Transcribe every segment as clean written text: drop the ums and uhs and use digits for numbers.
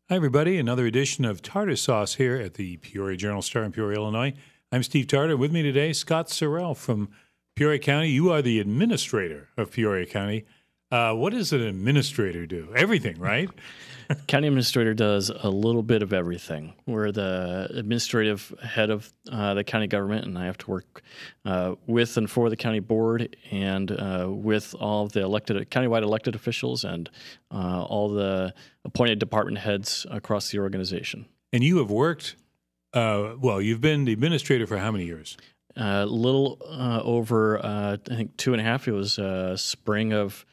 Hi, everybody. Another edition of Tarter Sauce here at the Peoria Journal-Star in Peoria, Illinois. I'm Steve Tarter. With me today, Scott Sorrel from Peoria County. You are the administrator of Peoria County. What does an administrator do? Everything, right? County administrator does a little bit of everything. We're the administrative head of the county government, and I have to work with and for the county board and with all of the countywide elected officials and all the appointed department heads across the organization. And you have worked, you've been the administrator for how many years? A little over, I think, 2.5. It was spring of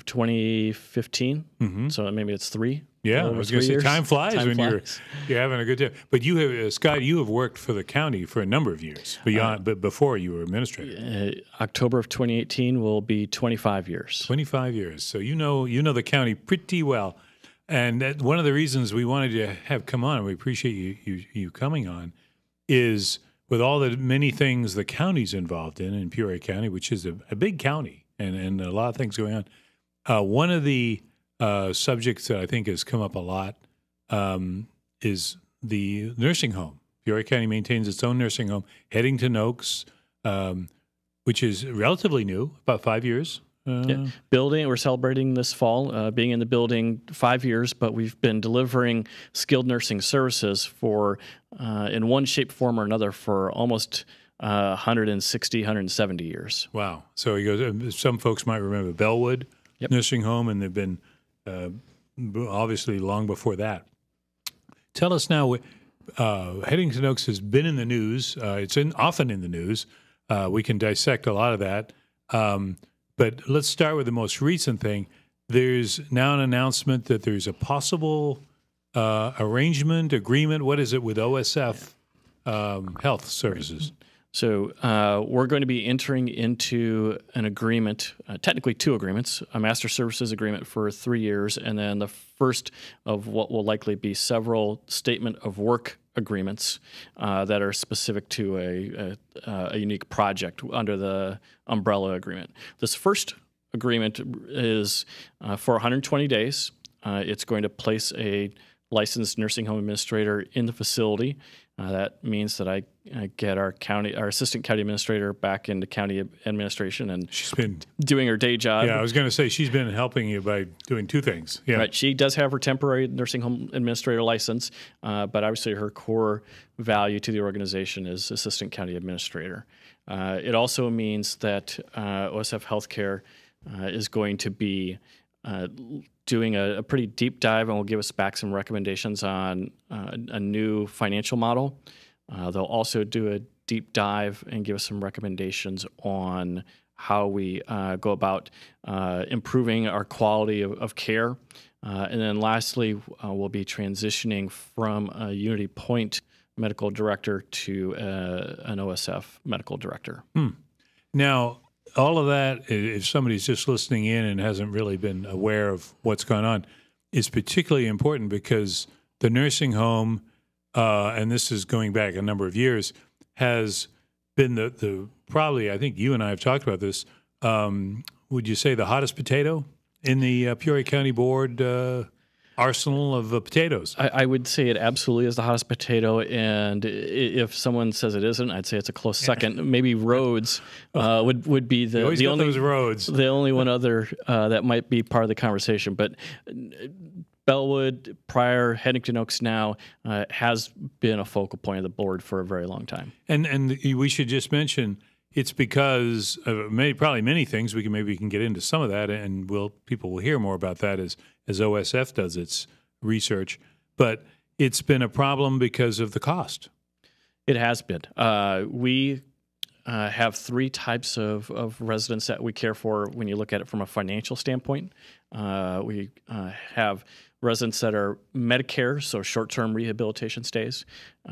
2015, so maybe it's 3. Yeah, I was going to say time flies when you're having a good time. But you have, Scott, you have worked for the county for a number of years but before you were administrator. October of 2018 will be 25 years. 25 years. So you know the county pretty well. And one of the reasons we wanted to have come on, and we appreciate you coming on, is with all the many things the county's involved in Peoria County, which is a big county and a lot of things going on. One of the subjects that I think has come up a lot is the nursing home. Peoria County maintains its own nursing home, Heddington Oaks, which is relatively new, about 5 years. Building, we're celebrating this fall, being in the building 5 years, but we've been delivering skilled nursing services for, in one shape, form, or another for almost 160, 170 years. Wow. So he goes, some folks might remember Bellwood Nursing Home, and they've been obviously long before that. Tell us now, Heddington Oaks has been in the news. It's often in the news. We can dissect a lot of that. But let's start with the most recent thing. There's now an announcement that there's a possible agreement. What is it with OSF Health Services? So we're going to be entering into an agreement, technically 2 agreements, a master services agreement for 3 years, and then the first of what will likely be several statement of work agreements that are specific to a unique project under the umbrella agreement. This first agreement is for 120 days. It's going to place a licensed nursing home administrator in the facility. That means that I get our assistant county administrator back into county administration, and she's been doing her day job. Yeah, I was going to say she's been helping you by doing 2 things. Yeah, right. She does have her temporary nursing home administrator license, but obviously her core value to the organization is assistant county administrator. It also means that OSF Healthcare is going to be doing a pretty deep dive and will give us back some recommendations on a new financial model. They'll also do a deep dive and give us some recommendations on how we go about improving our quality of care. And then lastly, we'll be transitioning from a Unity Point medical director to an OSF medical director. Now, all of that, if somebody's just listening in and hasn't really been aware of what's going on, is particularly important because the nursing home, and this is going back a number of years, has been the probably, I think you and I have talked about this, would you say the hottest potato in the Peoria County Board arsenal of potatoes? I would say it absolutely is the hottest potato, and if someone says it isn't, I'd say it's a close second. Maybe roads would be the only one other that might be part of the conversation. But Bellwood, prior, Heddington Oaks now, has been a focal point of the board for a very long time. And we should just mention it's because of probably many things. Maybe we can get into some of that, and people will hear more about that as OSF does its research. But it's been a problem because of the cost. It has been. We have 3 types of residents that we care for when you look at it from a financial standpoint. We have residents that are Medicare, so short-term rehabilitation stays.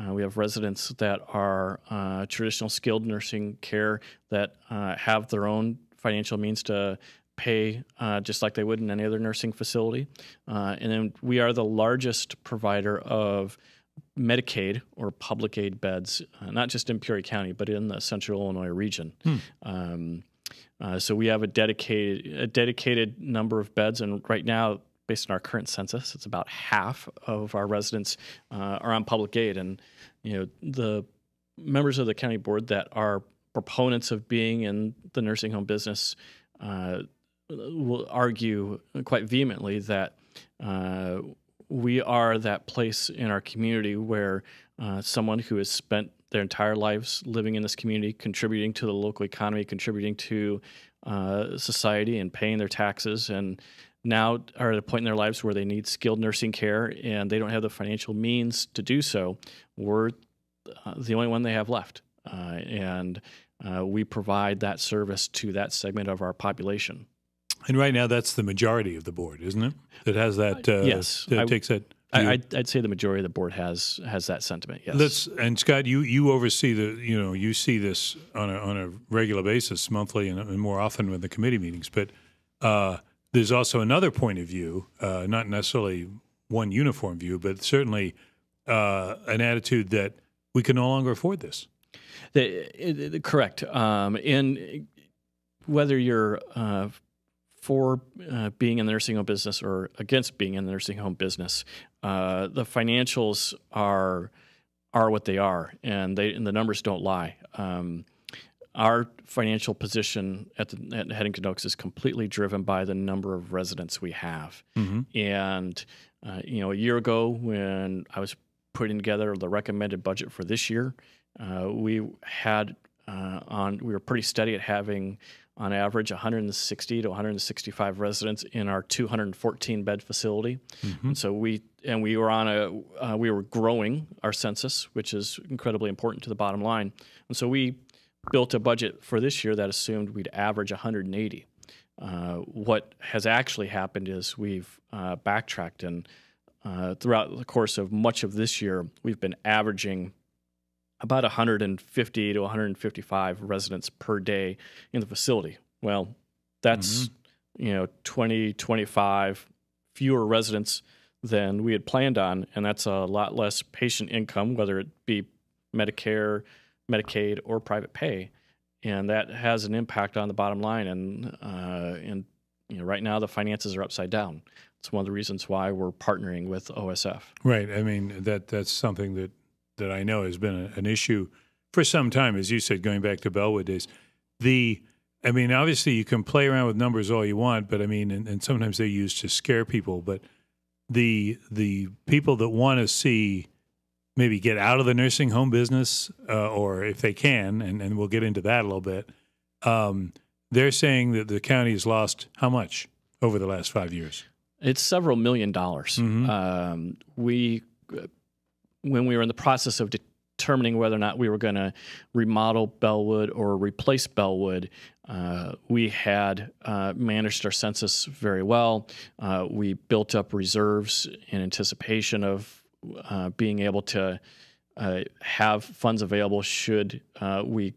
We have residents that are traditional skilled nursing care that have their own financial means to pay just like they would in any other nursing facility. And then we are the largest provider of Medicaid or public aid beds, not just in Peoria County, but in the Central Illinois region. So we have a dedicated number of beds, and right now, based on our current census, it's about half of our residents are on public aid. And, the members of the county board that are proponents of being in the nursing home business will argue quite vehemently that we are that place in our community where someone who has spent their entire lives living in this community, contributing to the local economy, contributing to society and paying their taxes, and now are at a point in their lives where they need skilled nursing care and they don't have the financial means to do so. We're the only one they have left. And we provide that service to that segment of our population. And right now, that's the majority of the board, isn't it? That has that. Yes, that takes that. I'd say the majority of the board has that sentiment. Yes. And Scott, you oversee you see this on a regular basis, monthly, and more often with the committee meetings. But there's also another point of view, not necessarily one uniform view, but certainly an attitude that we can no longer afford this. Correct. And whether you're for being in the nursing home business or against being in the nursing home business, the financials are what they are, and the numbers don't lie. Our financial position at Heddington Oaks is completely driven by the number of residents we have. Mm-hmm. And a year ago, when I was putting together the recommended budget for this year, we were pretty steady at having, on average, 160 to 165 residents in our 214 bed facility. Mm-hmm. And so we were growing our census, which is incredibly important to the bottom line. And so we built a budget for this year that assumed we'd average 180. What has actually happened is we've backtracked, and throughout the course of much of this year, we've been averaging about 150 to 155 residents per day in the facility. Well, that's 20, 25 fewer residents than we had planned on, and that's a lot less patient income, whether it be Medicare, Medicaid, or private pay, and that has an impact on the bottom line. And right now the finances are upside down. It's one of the reasons why we're partnering with OSF. Right. I mean, that's something that I know has been an issue for some time, as you said, going back to Bellwood days. Obviously you can play around with numbers all you want, but and sometimes they're used to scare people. But the people that want to see maybe get out of the nursing home business, or if they can, and we'll get into that a little bit, they're saying that the county has lost how much over the last 5 years? It's several $1 million. Mm-hmm. When we were in the process of determining whether or not we were going to remodel Bellwood or replace Bellwood, we had managed our census very well. We built up reserves in anticipation of being able to have funds available should we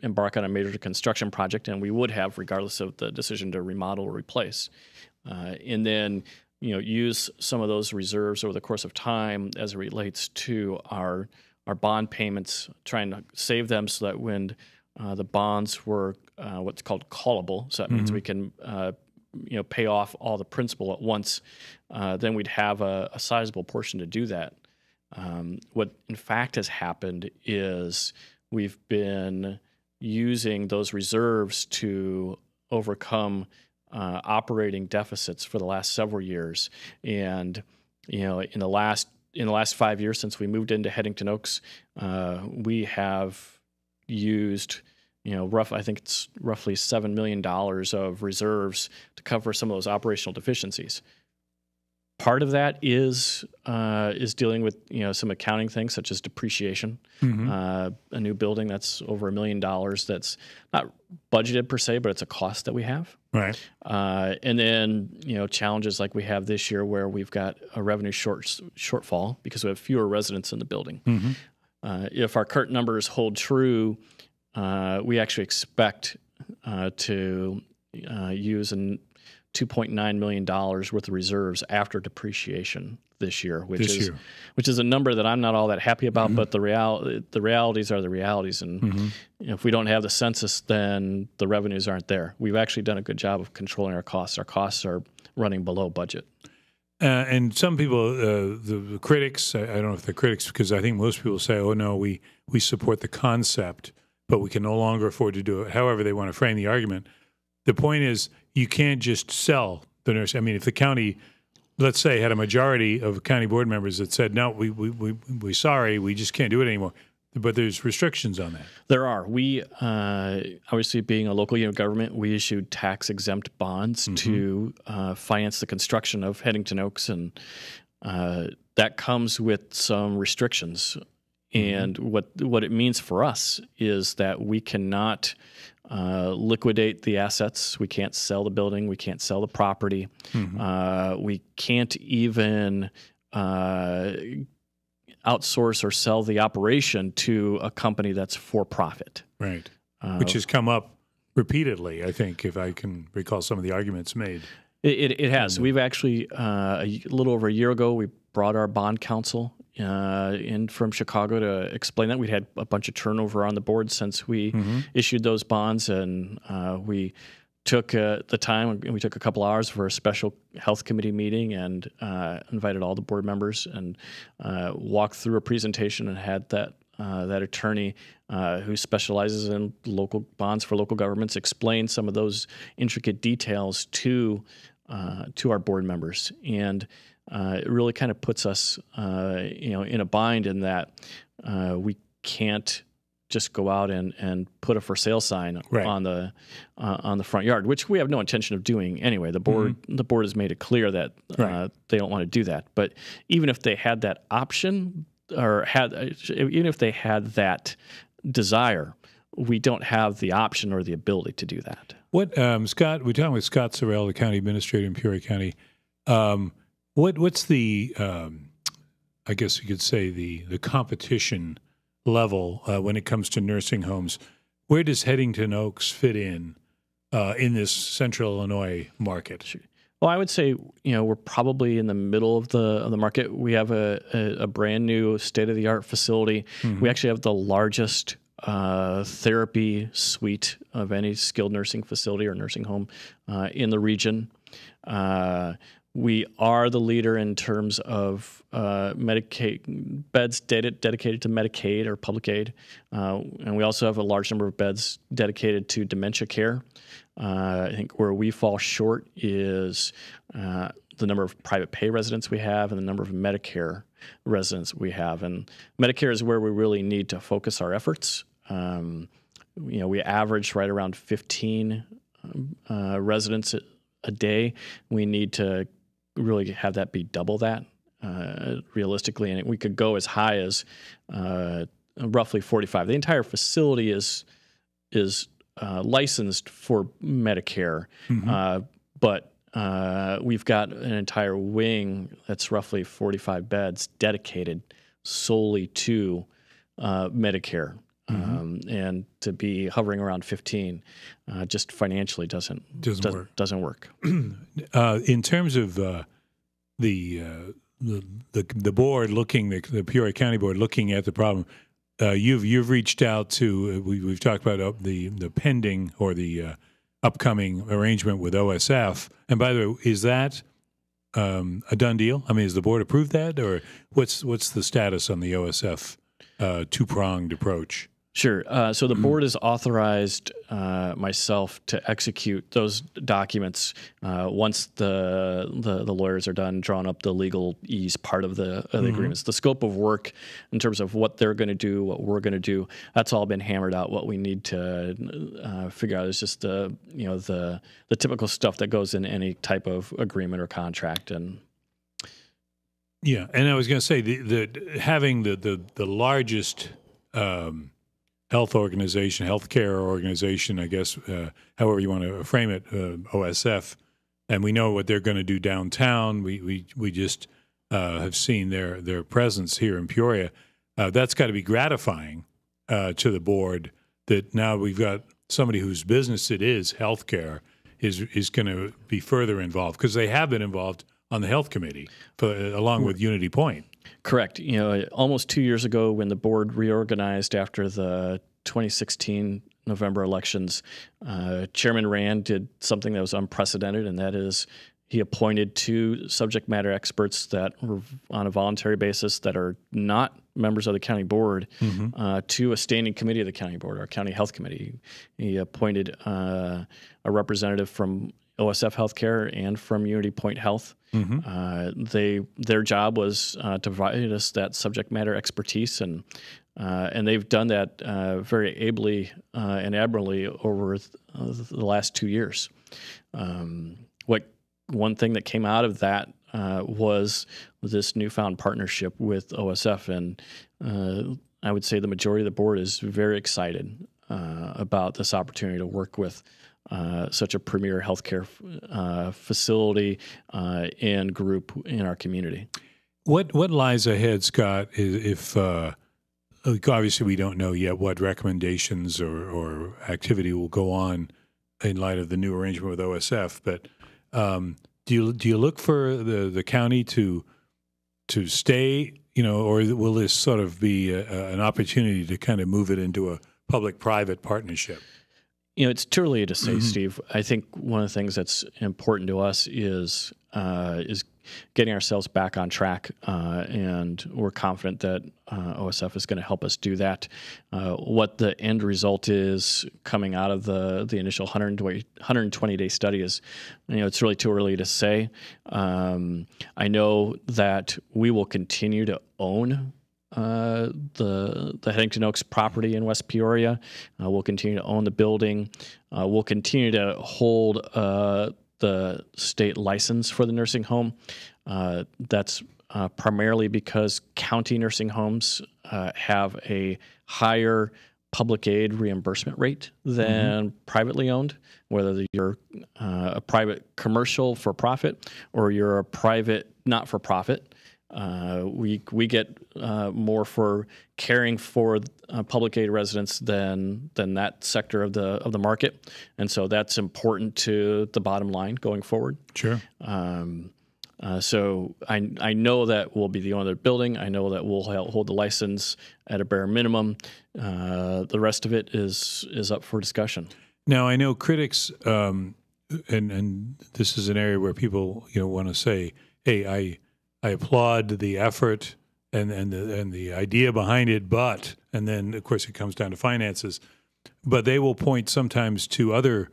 embark on a major construction project, and we would have regardless of the decision to remodel or replace. And then use some of those reserves over the course of time as it relates to our bond payments, trying to save them so that when the bonds were what's called callable, so that means we can pay off all the principal at once, then we'd have a sizable portion to do that. What in fact has happened is we've been using those reserves to overcome operating deficits for the last several years. And in the last 5 years since we moved into Heddington Oaks, we have used I think it's roughly $7 million of reserves to cover some of those operational deficiencies. Part of that is dealing with some accounting things such as depreciation. Mm-hmm. A new building that's over $1 million that's not budgeted per se, but it's a cost that we have. Right. And then challenges like we have this year where we've got a revenue shortfall because we have fewer residents in the building. Mm-hmm. If our current numbers hold true, we actually expect to use $2.9 million worth of reserves after depreciation this year, which is a number that I'm not all that happy about. Mm-hmm. But the realities are the realities, and if we don't have the census, then the revenues aren't there. We've actually done a good job of controlling our costs. Our costs are running below budget. And some people, the critics, I don't know if they're critics, because I think most people say, oh, no, we support the concept, but we can no longer afford to do it, however they want to frame the argument. The point is, you can't just sell the nurse. I mean, if the county, let's say, had a majority of county board members that said, no, we sorry, we just can't do it anymore. But there's restrictions on that. There are. We, obviously being a local unit of government, we issued tax-exempt bonds to finance the construction of Heddington Oaks, and that comes with some restrictions. And what it means for us is that we cannot liquidate the assets. We can't sell the building. We can't sell the property. We can't even outsource or sell the operation to a company that's for profit. Right. Which has come up repeatedly, I think, if I can recall some of the arguments made. It has. We've actually, a little over a year ago, we brought our bond counsel in from Chicago to explain that. We'd had a bunch of turnover on the board since we issued those bonds, and we took the time, and we took a couple hours for a special health committee meeting and invited all the board members and walked through a presentation and had that attorney who specializes in local bonds for local governments explain some of those intricate details to our board members. And it really kind of puts us in a bind in that we can't just go out and put a for sale sign on the front yard, which we have no intention of doing anyway. The board has made it clear that they don't want to do that. But even if they had that option, or even if they had that desire, we don't have the option or the ability to do that. What Scott? We're talking with Scott Sorrel, the county administrator in Peoria County. What's the I guess you could say the competition level when it comes to nursing homes? Where does Heddington Oaks fit in this Central Illinois market? Sure. Well, I would say we're probably in the middle of the market. We have a brand new state of the art facility. We actually have the largest therapy suite of any skilled nursing facility or nursing home in the region. We are the leader in terms of Medicaid beds dedicated to Medicaid or public aid, and we also have a large number of beds dedicated to dementia care. I think where we fall short is the number of private pay residents we have and the number of Medicare residents we have. And Medicare is where we really need to focus our efforts. We average right around 15 residents a day. We need to really have that be double that realistically, and we could go as high as roughly 45. The entire facility is licensed for Medicare, but we've got an entire wing that's roughly 45 beds dedicated solely to Medicare. And to be hovering around 15 just financially doesn't work. In terms of the board looking, the Peoria County Board looking at the problem, you've reached out to. We've talked about the pending or the upcoming arrangement with OSF. And by the way, is that a done deal? I mean, has the board approved that, or what's the status on the OSF two-pronged approach? Sure. So the board has authorized myself to execute those documents once the lawyers are done drawing up the legalese part of the agreements. The scope of work in terms of what they're going to do, what we're going to do, that's all been hammered out. What we need to figure out is just the typical stuff that goes in any type of agreement or contract. And yeah, and I was going to say having the largest healthcare organization, I guess, however you want to frame it, OSF, and we know what they're going to do downtown. We just have seen their presence here in Peoria. That's got to be gratifying to the board that now we've got somebody whose business it is, healthcare, is going to be further involved, because they have been involved on the health committee along with Unity Point. Correct. Almost 2 years ago, when the board reorganized after the 2016 November elections, Chairman Rand did something that was unprecedented, and that is He appointed 2 subject matter experts that were on a voluntary basis that are not members of the county board to a standing committee of the county board, our county health committee. He appointed a representative from OSF Healthcare and from Unity Point Health. Their job was to provide us that subject matter expertise, and they've done that very ably and admirably over the last 2 years. One thing that came out of that was this newfound partnership with OSF, and I would say the majority of the board is very excited about this opportunity to work with such a premier healthcare facility and group in our community. What lies ahead, Scott? If obviously we don't know yet what recommendations or activity will go on in light of the new arrangement with OSF, but do you look for the county to stay, or will this sort of be an opportunity to kind of move it into a public-private partnership? It's too early to say, Steve. I think one of the things that's important to us is getting ourselves back on track, and we're confident that OSF is going to help us do that. What the end result is coming out of the initial 120-day study is, it's really too early to say. I know that we will continue to own the Heddington Oaks property in West Peoria. We'll continue to own the building. We'll continue to hold the state license for the nursing home. That's primarily because county nursing homes have a higher public aid reimbursement rate than privately owned, whether you're a private commercial for profit or you're a private not-for-profit. We get more for caring for public aid residents than that sector of the market, and so that's important to the bottom line going forward. Sure. So I know that we'll be the owner of the building. I know that we'll hold the license at a bare minimum. The rest of it is up for discussion. Now I know critics, and this is an area where people want to say, "Hey, I applaud the effort and the idea behind it, but," and then of course it comes down to finances. But they will point sometimes to other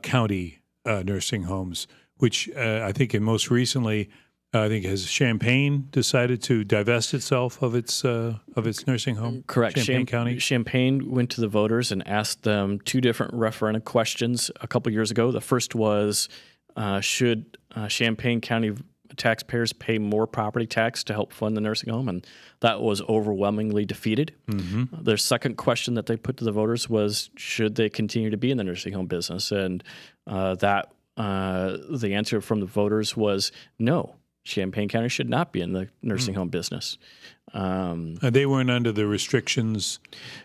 county nursing homes, which I think, and most recently, has Champaign decided to divest itself of its nursing home. Correct. Champaign County. Champaign went to the voters and asked them 2 different referendum questions a couple years ago. The first was, should Champaign County taxpayers pay more property tax to help fund the nursing home, and that was overwhelmingly defeated. Their second question that they put to the voters was, should they continue to be in the nursing home business, and the answer from the voters was no. Champaign County should not be in the nursing home business. They weren't under the restrictions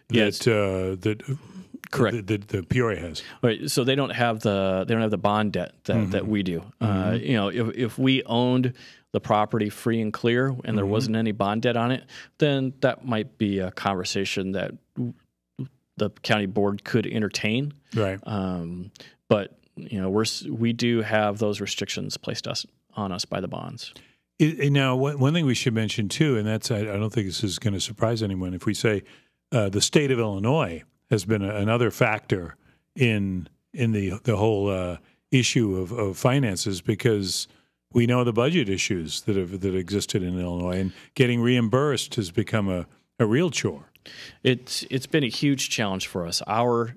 that correct. The Peoria has. Right. So they don't have the bond debt that we do. If we owned the property free and clear and there wasn't any bond debt on it, then that might be a conversation that the county board could entertain. Right. But we do have those restrictions placed on us by the bonds. Now, one thing we should mention too, and that's I don't think this is going to surprise anyone if we say the state of Illinois has been another factor in the whole issue of finances, because we know the budget issues that existed in Illinois, and getting reimbursed has become a real chore. It's been a huge challenge for us. Our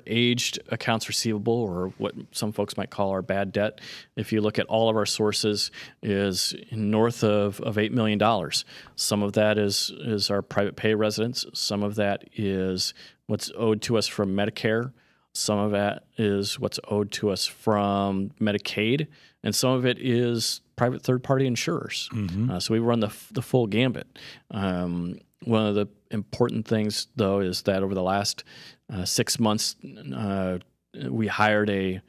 aged accounts receivable, or what some folks might call our bad debt, if you look at all of our sources, is north of $8 million. Some of that is our private pay residents. Some of that is what's owed to us from Medicare. Some of that is what's owed to us from Medicaid, and some of it is private third-party insurers. So we run the full gambit. One of the important things, though, is that over the last 6 months, we hired a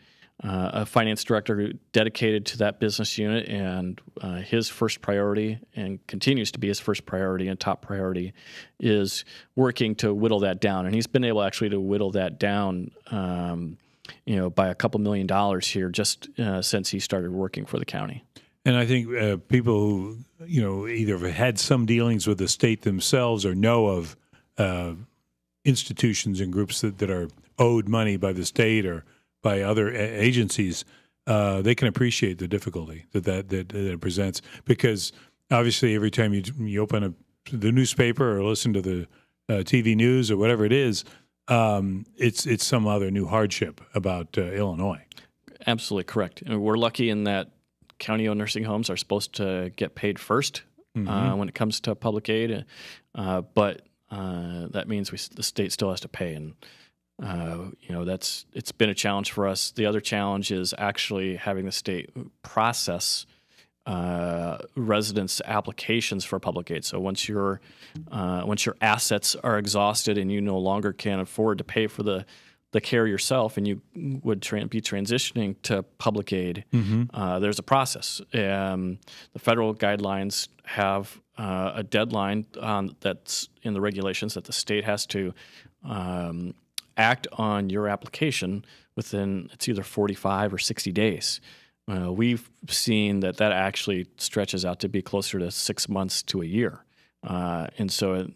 finance director dedicated to that business unit, and his first priority, and continues to be his first priority and top priority, is working to whittle that down. And he's been able actually to whittle that down by a couple $1 million here just since he started working for the county. And I think people who, either have had some dealings with the state themselves or know of institutions and groups that are owed money by the state or by other agencies, they can appreciate the difficulty that it presents. Because obviously every time you open the newspaper or listen to the TV news or whatever it is, it's some other new hardship about Illinois. Absolutely correct. And we're lucky in that county-owned nursing homes are supposed to get paid first when it comes to public aid, but that means the state still has to pay, and it's been a challenge for us. The other challenge is actually having the state process residents' applications for public aid. So once your assets are exhausted and you no longer can afford to pay for the care yourself, and you would be transitioning to public aid, there's a process. The federal guidelines have a deadline that's in the regulations that the state has to act on your application within, it's either 45 or 60 days. We've seen that actually stretches out to be closer to 6 months to a year. And so,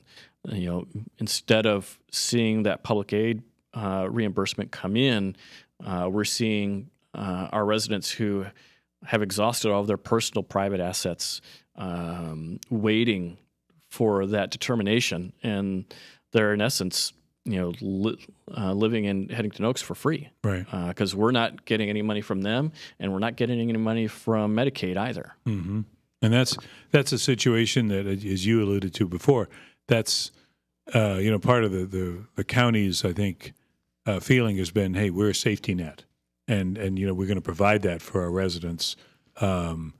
instead of seeing that public aid reimbursement come in, we're seeing our residents who have exhausted all of their personal private assets waiting for that determination, and they're in essence living in Heddington Oaks for free, right? Because we're not getting any money from them, and we're not getting any money from Medicaid either. And that's a situation that, as you alluded to before, that's part of the county's, I think, feeling has been, hey, we're a safety net, and we're going to provide that for our residents. And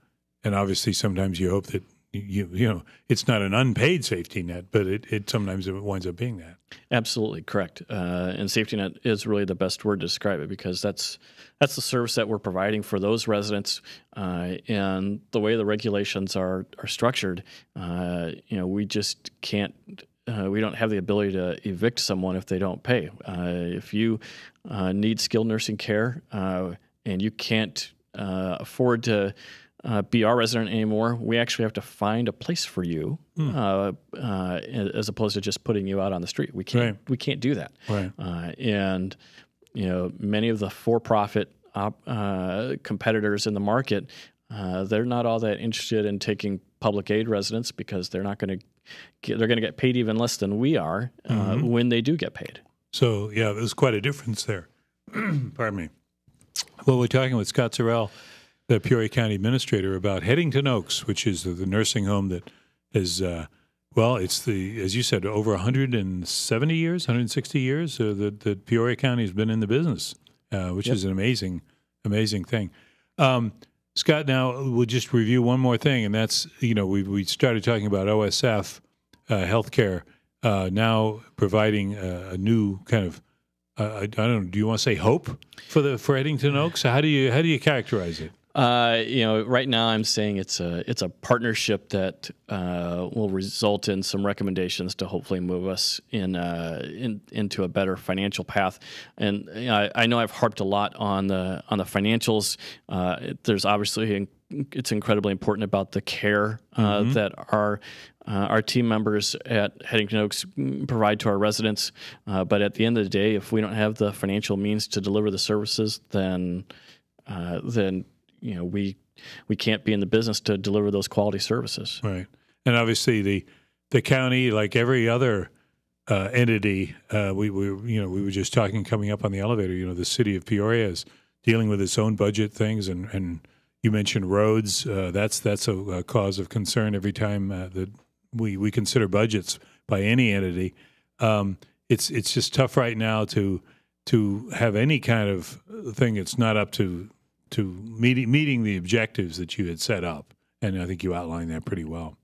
obviously, sometimes you hope that it's not an unpaid safety net, but it sometimes it winds up being that. Absolutely correct. And safety net is really the best word to describe it, because that's the service that we're providing for those residents. And the way the regulations are structured, we just can't. We don't have the ability to evict someone if they don't pay. If you need skilled nursing care and you can't afford to be our resident anymore, we actually have to find a place for you, as opposed to just putting you out on the street. We can't. Right. We can't do that. Right. And many of the for-profit competitors in the market, they're not all that interested in taking public aid residents, because they're not going to. They're going to get paid even less than we are when they do get paid. So yeah, there's quite a difference there. Pardon me. Well, we're talking with Scott Sorrel, the Peoria County Administrator, about Heddington Oaks, which is the nursing home that is, it's as you said, over 170 years, 160 years that Peoria County has been in the business, which is an amazing thing. Scott, now we'll just review one more thing, and that's, we started talking about OSF Healthcare now providing a new kind of, I don't know, do you want to say hope for Heddington Oaks? How do you characterize it? Right now I'm saying it's a partnership that will result in some recommendations to hopefully move us into a better financial path. And I know I've harped a lot on the financials. There's obviously it's incredibly important about the care that our team members at Heddington Oaks provide to our residents. But at the end of the day, if we don't have the financial means to deliver the services, then we can't be in the business to deliver those quality services. Right. And obviously the county, like every other entity, we were just talking coming up on the elevator, the city of Peoria is dealing with its own budget things, and you mentioned roads. That's a cause of concern every time that we consider budgets by any entity. It's just tough right now to have any kind of thing that's not up to meeting the objectives that you had set up, and I think you outlined that pretty well.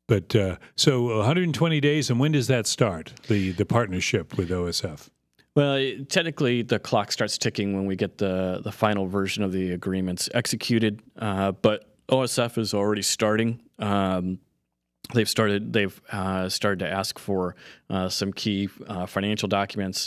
But so 120 days, and when does that start, the partnership with OSF? Well, technically, the clock starts ticking when we get the final version of the agreements executed, but OSF is already starting. They've started to ask for some key financial documents,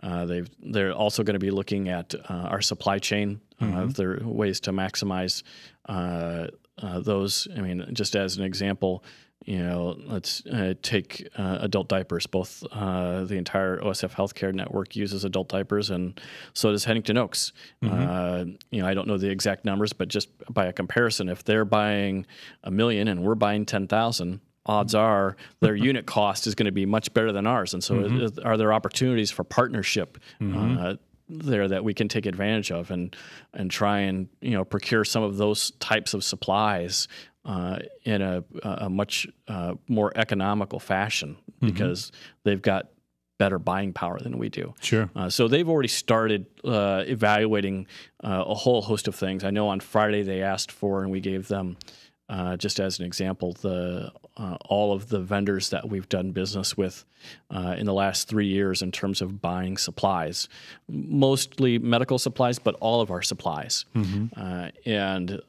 They're also going to be looking at our supply chain. If there are ways to maximize those. I mean, just as an example, let's take adult diapers. Both the entire OSF Healthcare network uses adult diapers, and so does Heddington Oaks. I don't know the exact numbers, but just by a comparison, if they're buying 1 million and we're buying 10,000, odds are their unit cost is going to be much better than ours. And so are there opportunities for partnership there that we can take advantage of and try and procure some of those types of supplies in a much more economical fashion, because they've got better buying power than we do. Sure. So they've already started evaluating a whole host of things. I know on Friday they asked for, and we gave them, just as an example, all of the vendors that we've done business with in the last 3 years in terms of buying supplies, mostly medical supplies, but all of our supplies. And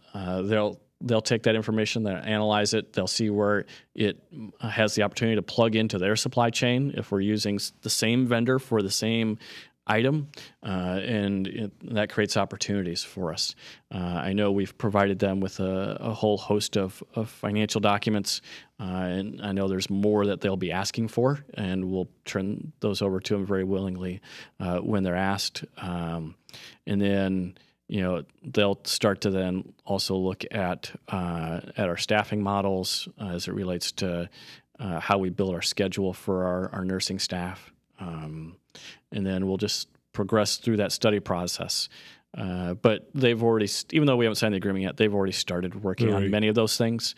they'll take that information, they'll analyze it, they'll see where it has the opportunity to plug into their supply chain if we're using the same vendor for the same item, and that creates opportunities for us. I know we've provided them with a whole host of financial documents, and I know there's more that they'll be asking for, and we'll turn those over to them very willingly when they're asked. And then they'll start to then also look at our staffing models as it relates to how we build our schedule for our nursing staff. And then we'll just progress through that study process. But they've already, even though we haven't signed the agreement yet, they've already started working on many of those things.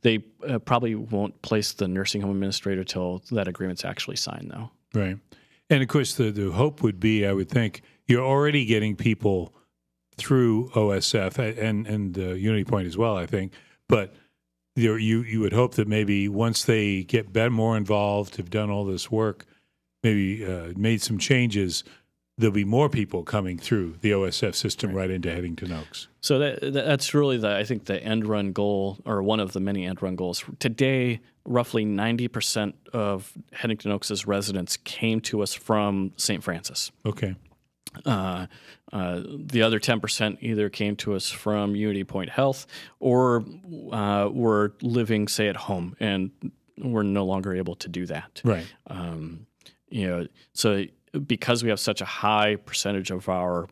They probably won't place the nursing home administrator till that agreement's actually signed, though. Right. And, of course, the hope would be, I would think, you're already getting people through OSF and Unity Point as well, I think. But you would hope that maybe once they get more involved, have done all this work, maybe made some changes, there'll be more people coming through the OSF system right into Heddington Oaks. So that's really, I think, the end run goal, or one of the many end run goals. Today, roughly 90% of Heddington Oaks' residents came to us from St. Francis. Okay. The other 10% either came to us from Unity Point Health or were living, say, at home, and we're no longer able to do that. Right. So because we have such a high percentage of our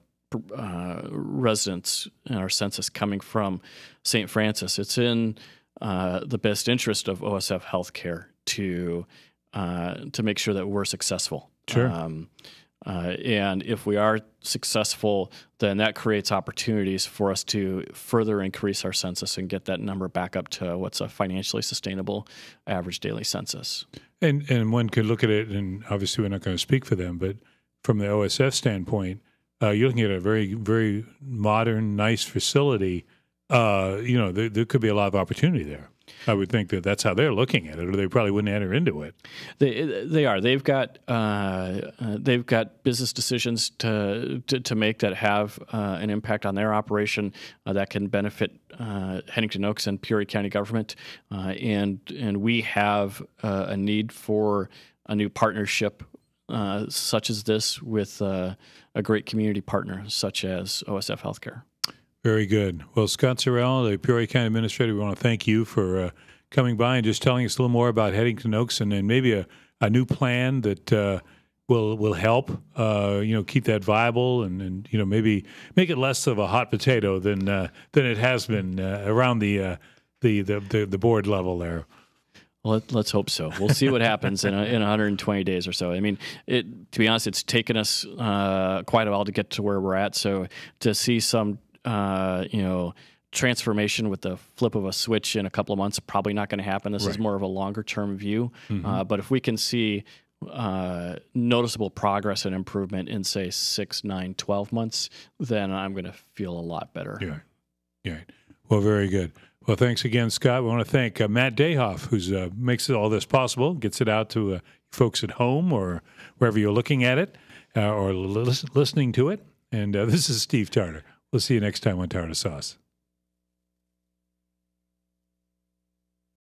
residents in our census coming from St. Francis, it's in the best interest of OSF Healthcare to make sure that we're successful. Sure. And if we are successful, then that creates opportunities for us to further increase our census and get that number back up to what's a financially sustainable average daily census. And one could look at it, and obviously we're not going to speak for them, but from the OSF standpoint, you're looking at a very, very modern, nice facility. There could be a lot of opportunity there. I would think that that's how they're looking at it, or they probably wouldn't enter into it. They are. They've got business decisions to make that have an impact on their operation that can benefit Heddington Oaks and Peoria County government, and we have a need for a new partnership such as this with a great community partner such as OSF Healthcare. Very good. Well, Scott Sorrel, the Peoria County Administrator, we want to thank you for coming by and just telling us a little more about Heddington Oaks, and then maybe a new plan that will help keep that viable and maybe make it less of a hot potato than it has been around the board level there. Well, let's hope so. We'll see what happens in 120 days or so. I mean, to be honest, it's taken us quite a while to get to where we're at. So to see some transformation with the flip of a switch in a couple of months, probably not going to happen. This is more of a longer term view. But if we can see noticeable progress and improvement in, say, 6, 9, 12 months, then I'm going to feel a lot better. Yeah. Well, very good. Well, thanks again, Scott. We want to thank Matt Dayhoff, who makes all this possible, gets it out to folks at home or wherever you're looking at it or listening to it. And this is Steve Tarter. We'll see you next time on Tarter Sauce.